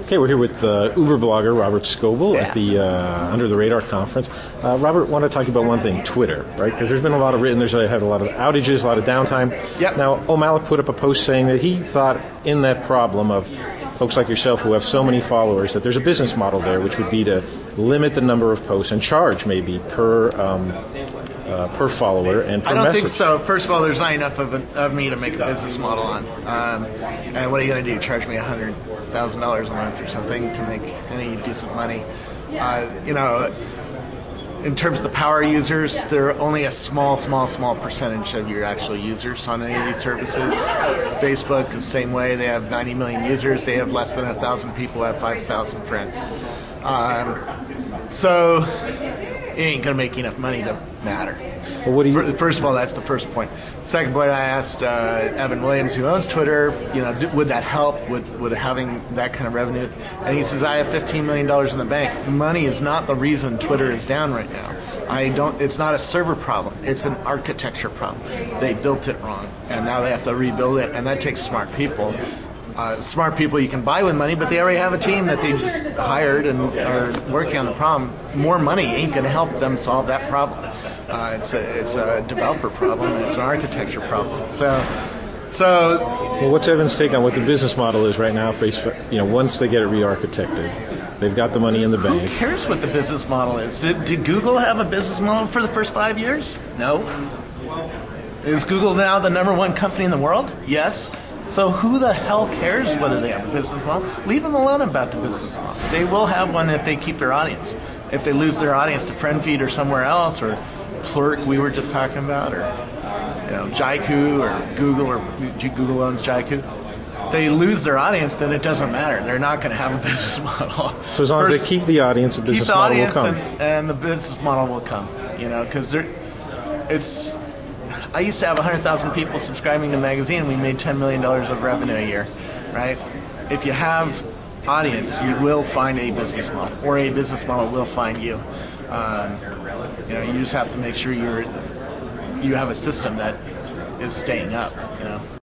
Okay, we're here with Uber blogger Robert Scoble at the Under the Radar conference. Robert, want to talk about one thing, Twitter, right? Because there's been a lot of there's had a lot of outages, a lot of downtime. Yep. Now, O'Malley put up a post saying that he thought in that problem of folks like yourself who have so many followers that there's a business model there, which would be to limit the number of posts and charge maybe per follower and per I don't message. think so. First of all, there's not enough of me to make a business model on. And what are you going to do? Charge me $100,000 a month or something to make any decent money? In terms of the power users, there are only a small percentage of your actual users on any of these services. Facebook is the same way. They have 90 million users. They have less than 1,000 people who have 5,000 friends. So it ain't going to make enough money to matter. Well, what do you... First of all, that's the first point. Second point, I asked Evan Williams, who owns Twitter, would that help? Would having that kind of revenue? And he says, I have $15 million in the bank. Money is not the reason Twitter is down right now. It's not a server problem. It's an architecture problem. They built it wrong, and now they have to rebuild it, and that takes smart people. Smart people you can buy with money, but they already have a team that they just hired and are working on the problem. More money ain't going to help them solve that problem. It's a developer problem. It's an architecture problem. Well, what's Evan's take on what the business model is right now? Facebook, once they get it re-architected, they've got the money in the bank. Who cares what the business model is? Did Google have a business model for the first 5 years? No. Is Google now the #1 company in the world? Yes. So who the hell cares whether they have a business model? Leave them alone about the business model. They will have one if they keep their audience. If they lose their audience to FriendFeed or somewhere else, or Plurk we were just talking about, or Jaiku or Google owns Jaiku. They lose their audience, then it doesn't matter. They're not going to have a business model. So as long as they keep the audience, the business model will come. And the business model will come. Because I used to have 100,000 people subscribing to the magazine. We made $10 million of revenue a year, right? If you have audience, you will find a business model, or a business model will find you. You just have to make sure you have a system that is staying up.